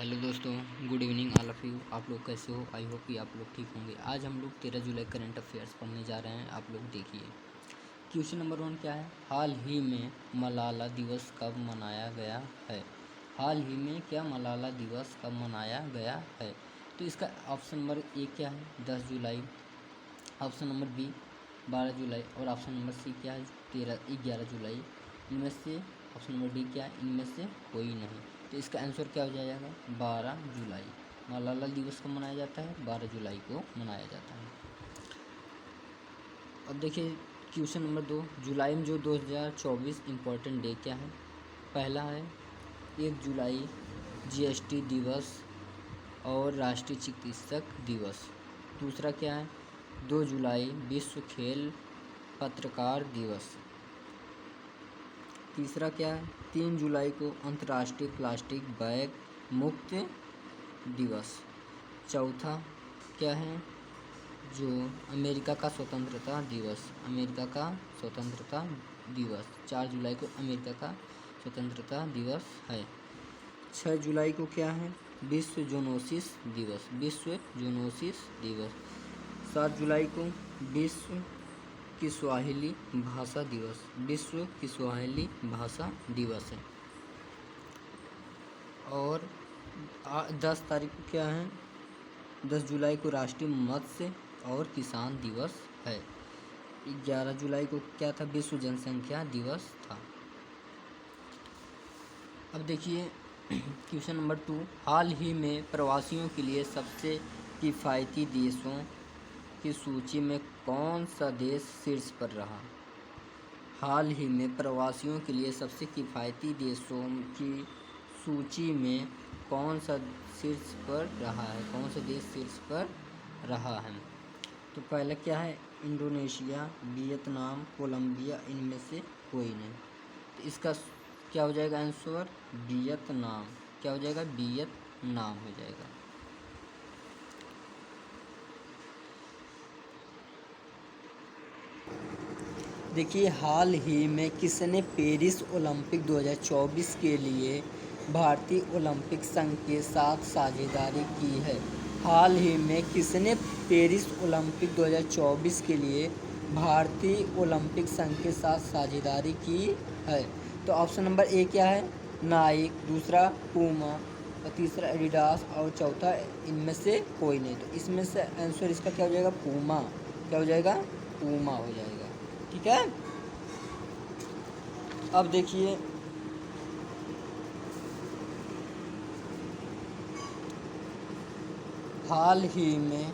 Hello दोस्तों, good evening all of you. आप लोग कैसे हो? आई होप कि आप लोग ठीक होंगे। आज हम लोग 13 जुलाई करंट अफेयर्स पढ़ने जा रहे हैं। आप लोग देखिए, क्वेश्चन नंबर 1 क्या है? हाल ही में मलाला दिवस कब मनाया गया है? हाल ही में क्या मलाला दिवस कब मनाया गया है? तो इसका ऑप्शन नंबर ए क्या है? 10 जुलाई। ऑप्शन नंबर बी 12 जुलाई और ऑप्शन नंबर सी क्या है? 11 जुलाई। इनमें से ऑप्शन नंबर डी क्या है? इनमें से कोई नहीं। तो इसका आंसर क्या हो जाएगा? 12 जुलाई। मलाला दिवस कब मनाया जाता है? 12 जुलाई को मनाया जाता है। अब देखिए क्वेश्चन नंबर 2, जुलाई में जो 2024 इम्पोर्टेंट डे क्या है? पहला है 1 जुलाई जीएसटी दिवस और राष्ट्रीय चिकित्सक दिवस। दूसरा क्या है? 2 जुलाई विश्व खेल पत्रकार दिवस। तीसरा क्या है? 3 जुलाई को अंतर्राष्ट्रीय प्लास्टिक बैग मुक्त दिवस। चौथा क्या है? जो अमेरिका का स्वतंत्रता दिवस, अमेरिका का स्वतंत्रता दिवस 4 जुलाई को अमेरिका का स्वतंत्रता दिवस है। 6 जुलाई को क्या है? विश्व जूनोसिस दिवस, विश्व जूनोसिस दिवस। 7 जुलाई को विश्व किस्वाहिली भाषा दिवस, विश्व किस्वाहिली भाषा दिवस है। और 10 तारीख को क्या है? 10 जुलाई को राष्ट्रीय मत्स्य और किसान दिवस है। 11 जुलाई को क्या था? विश्व जनसंख्या दिवस था। अब देखिए क्वेश्चन नंबर 2, हाल ही में प्रवासियों के लिए सबसे किफ़ायती देशों की सूची में कौन सा देश शीर्ष पर रहा? हाल ही में प्रवासियों के लिए सबसे किफ़ायती देशों की सूची में कौन सा शीर्ष पर रहा है? कौन सा देश शीर्ष पर रहा है? तो पहला क्या है? इंडोनेशिया, वियतनाम, कोलंबिया, इनमें से कोई नहीं। तो इसका क्या हो जाएगा आंसर? वियतनाम। क्या हो जाएगा? वियतनाम हो जाएगा। देखिए हाल ही में किसने पेरिस ओलंपिक 2024 के लिए भारतीय ओलंपिक संघ के साथ साझेदारी की है? हाल ही में किसने पेरिस ओलंपिक 2024 के लिए भारतीय ओलंपिक संघ के साथ साझेदारी की है? तो ऑप्शन नंबर ए क्या है? नाइक, दूसरा पूमा और तीसरा एडिडास और चौथा इनमें से कोई नहीं। तो इसमें से आंसर इसका क्या हो जाएगा? पूमा। क्या हो जाएगा? पूमा हो जाएगा। ठीक है। अब देखिए हाल ही में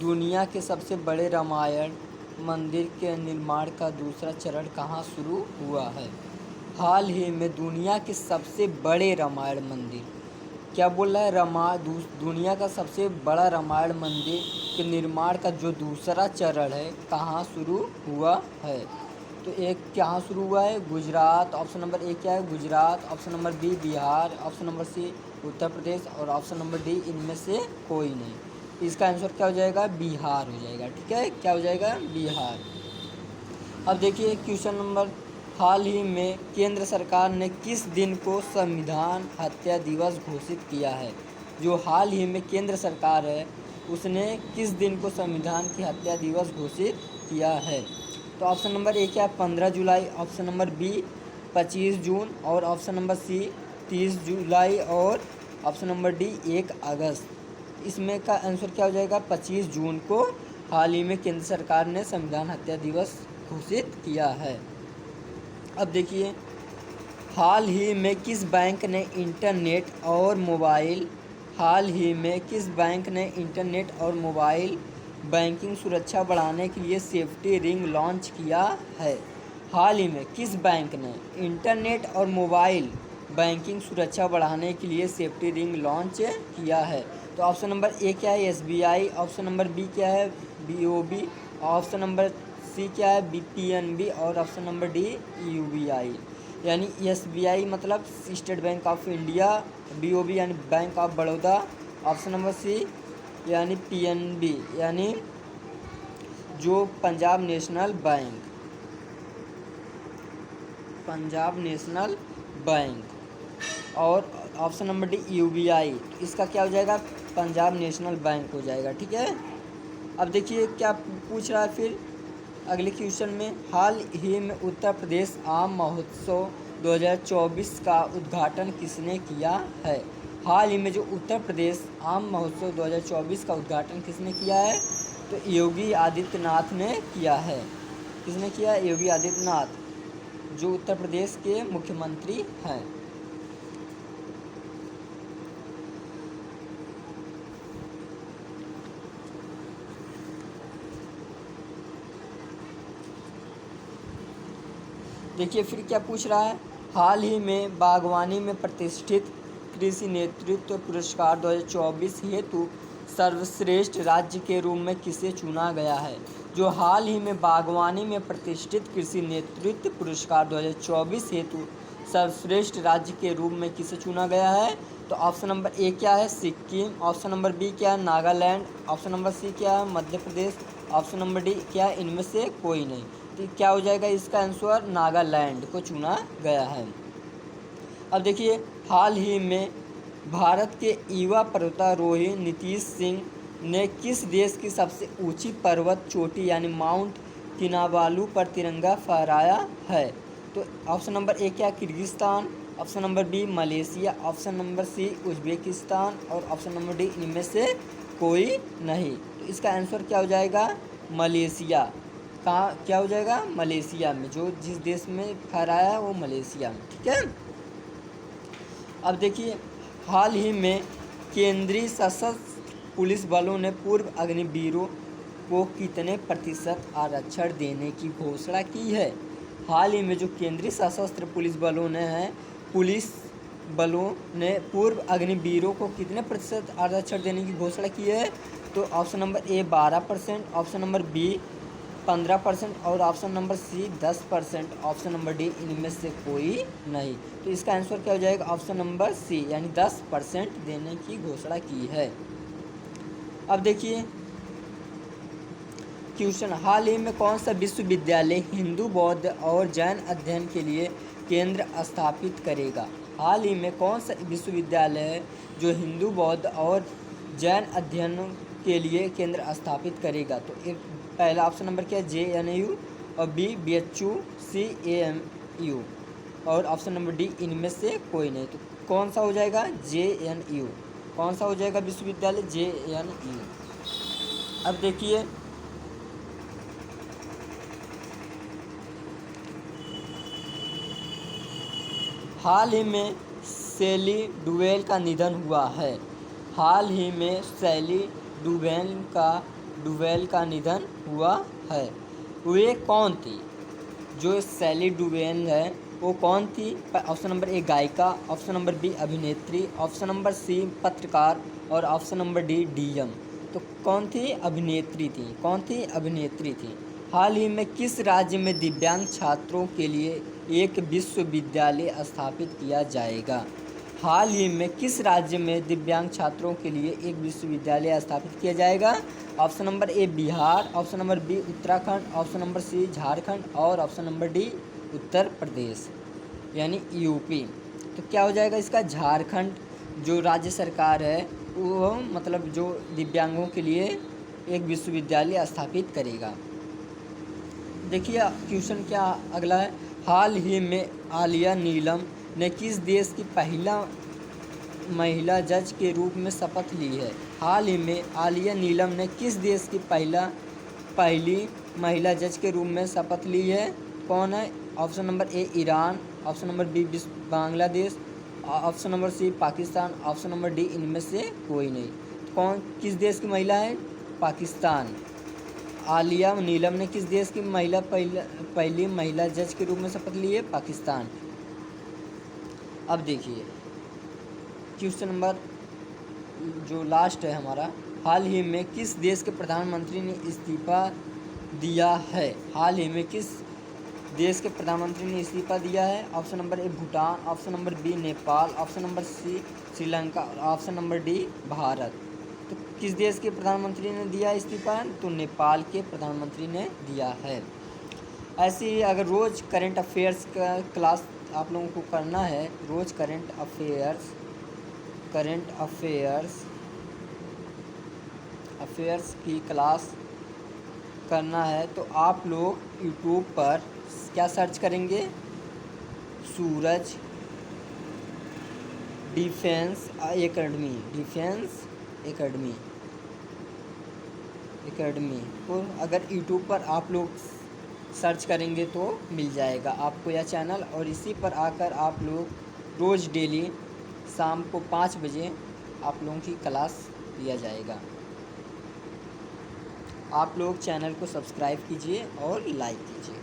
दुनिया के सबसे बड़े रामायण मंदिर के निर्माण का दूसरा चरण कहाँ शुरू हुआ है? हाल ही में दुनिया के सबसे बड़े रामायण मंदिर, क्या बोल रहा है? दुनिया का सबसे बड़ा रामायण मंदिर के निर्माण का जो दूसरा चरण है कहाँ शुरू हुआ है? तो एक कहाँ शुरू हुआ है? गुजरात। ऑप्शन नंबर ए क्या है? Gujarat. Option number B Bihar. Option number C Uttar Pradesh और ऑप्शन नंबर डी इनमें से कोई नहीं। इसका आंसर क्या हो जाएगा? बिहार हो जाएगा। ठीक है, क्या हो जाएगा? बिहार। अब देखिए क्वेश्चन नंबर, हाल ही में केंद्र सरकार ने किस दिन को संविधान हत्या दिवस घोषित किया है? जो हाल ही में केंद्र सरकार है उसने किस दिन को संविधान की हत्या दिवस घोषित किया है? तो ऑप्शन नंबर ए क्या है? 15 जुलाई। ऑप्शन नंबर बी 25 जून और ऑप्शन नंबर सी 30 जुलाई और ऑप्शन नंबर डी 1 अगस्त। इसमें का आंसर क्या हो जाएगा? 25 जून को हाल ही में केंद्र सरकार ने संविधान हत्या दिवस घोषित किया है। अब देखिए हाल ही में किस बैंक ने इंटरनेट और मोबाइल बैंकिंग सुरक्षा बढ़ाने के लिए सेफ्टी रिंग लॉन्च किया है? हाल ही में किस बैंक ने इंटरनेट और मोबाइल बैंकिंग सुरक्षा बढ़ाने के लिए सेफ्टी रिंग लॉन्च किया है? तो ऑप्शन नंबर ए क्या है? एसबीआई। ऑप्शन नंबर बी क्या है? बीओबी। ऑप्शन नंबर सी क्या है? पीएनबी और ऑप्शन नंबर डी यूबीआई। यानी एसबीआई मतलब State Bank of India, BOB यानी Bank of Baroda, option number C यानी पीएनबी यानी जो पंजाब नेशनल बैंक और ऑप्शन नंबर डी यूबीआई, तो इसका क्या हो जाएगा? पंजाब नेशनल बैंक हो जाएगा। ठीक है। अब देखिए क्या पूछ रहा है फिर अगले क्वेश्चन में, हाल ही में उत्तर प्रदेश आम महोत्सव 2024 का उद्घाटन किसने किया है? हाल ही में जो उत्तर प्रदेश आम महोत्सव 2024 का उद्घाटन किसने किया है? तो योगी आदित्यनाथ ने किया है। किसने किया? योगी आदित्यनाथ, जो उत्तर प्रदेश के मुख्यमंत्री हैं। देखिए फिर क्या पूछ रहा है, हाल ही में बागवानी में प्रतिष्ठित कृषि नेतृत्व पुरस्कार 2024 हेतु सर्वश्रेष्ठ राज्य के रूप में किसे चुना गया है? जो हाल ही में बागवानी में प्रतिष्ठित कृषि नेतृत्व पुरस्कार 2024 हेतु सर्वश्रेष्ठ राज्य के रूप में किसे चुना गया है? तो ऑप्शन नंबर ए क्या है? सिक्किम। ऑप्शन नंबर बी क्या है? नागालैंड। ऑप्शन नंबर सी क्या है? Madhya Pradesh. Option number D क्या है? इनमें से कोई नहीं। तो क्या हो जाएगा इसका आंसर? नागालैंड को चुना गया है। अब देखिए हाल ही में भारत के युवा पर्वतारोही नीतीश सिंह ने किस देश की सबसे ऊंची पर्वत चोटी यानी माउंट किनाबालू पर तिरंगा फहराया है? तो ऑप्शन नंबर ए क्या? Kyrgyzstan. Option number B Malaysia. Option number C Uzbekistan और ऑप्शन नंबर डी इनमें से कोई नहीं। तो इसका आंसर क्या हो जाएगा? मलेशिया। कहाँ क्या हो जाएगा? मलेशिया में, जो जिस देश में फहराया है वो मलेशिया में। ठीक है। अब देखिए हाल ही में केंद्रीय सशस्त्र पुलिस बलों ने पूर्व अग्निवीरों को कितने प्रतिशत आरक्षण देने की घोषणा की है? हाल ही में जो केंद्रीय सशस्त्र पुलिस बलों ने पूर्व अग्निवीरों को कितने प्रतिशत आरक्षण देने की घोषणा की है? तो option number A 12%, option number B 15% और option number C 10%, option number D इनमें से कोई नहीं। तो इसका आंसर क्या हो जाएगा? ऑप्शन नंबर सी यानी 10% देने की घोषणा की है। अब देखिए क्वेश्चन, हाल ही में कौन सा विश्वविद्यालय हिंदू बौद्ध और जैन अध्ययन के लिए केंद्र स्थापित करेगा? हाल ही में कौन सा विश्वविद्यालय है जो हिंदू बौद्ध और जैन अध्ययन के लिए केंद्र स्थापित करेगा? तो एक पहला ऑप्शन नंबर क्या है? JNU और बी BHU, सी AMU और ऑप्शन नंबर डी इनमें से कोई नहीं। तो कौन सा हो जाएगा? JNU। कौन सा हो जाएगा विश्वविद्यालय? JNU। अब देखिए हाल ही में शैली डुवेल का निधन हुआ है। हाल ही में शैली डुवेल का निधन हुआ है। वे कौन थी? जो शैली डुवेल है वो कौन थी? ऑप्शन नंबर ए गायिका, ऑप्शन नंबर बी अभिनेत्री, ऑप्शन नंबर सी पत्रकार और ऑप्शन नंबर डी DM। तो कौन थी? अभिनेत्री थी। कौन थी? अभिनेत्री थी। हाल ही में किस राज्य में दिव्यांग छात्रों के लिए एक विश्वविद्यालय स्थापित किया जाएगा? हाल ही में किस राज्य में दिव्यांग छात्रों के लिए एक विश्वविद्यालय स्थापित किया जाएगा? Option number A Bihar, option number B Uttarakhand, option number C Jharkhand और option number D Uttar Pradesh यानी UP। तो क्या हो जाएगा इसका? झारखंड जो राज्य सरकार है वो मतलब जो दिव्यांगों के लिए एक विश्वविद्यालय स्थापित करेगा। देखिए क्वेश्चन क्या अगला है, हाल ही में आलिया नीलम ने किस देश की पहला महिला जज के रूप में शपथ ली है? हाल ही में आलिया नीलम ने किस देश की पहली महिला जज के रूप में शपथ ली है? कौन है? Option number A Iran, option number B Bangladesh, option number C Pakistan, option number D इनमें से कोई नहीं। कौन किस देश की महिला है? पाकिस्तान। आलिया नीलम ने किस देश की पहली महिला जज के रूप में शपथ ली है? पाकिस्तान। अब देखिए क्वेश्चन नंबर जो लास्ट है हमारा, हाल ही में किस देश के प्रधानमंत्री ने इस्तीफा दिया है? हाल ही में किस देश के प्रधानमंत्री ने इस्तीफा दिया है? Option number A Bhutan, option number B Nepal, option number C Sri Lanka और ऑप्शन नंबर डी भारत। तो किस देश के प्रधानमंत्री ने दिया इस्तीफा? तो नेपाल के प्रधानमंत्री ने दिया है। ऐसे ही अगर रोज़ करंट अफेयर्स का क्लास आप लोगों को करना है, रोज़ करंट अफेयर्स करंट अफेयर्स की क्लास करना है तो आप लोग यूट्यूब पर क्या सर्च करेंगे? सूरज डिफेंस एकेडमी को अगर यूट्यूब पर आप लोग सर्च करेंगे तो मिल जाएगा आपको यह चैनल। और इसी पर आकर आप लोग रोज़ डेली शाम को 5 बजे आप लोगों की क्लास लिया जाएगा। आप लोग चैनल को सब्सक्राइब कीजिए और लाइक कीजिए।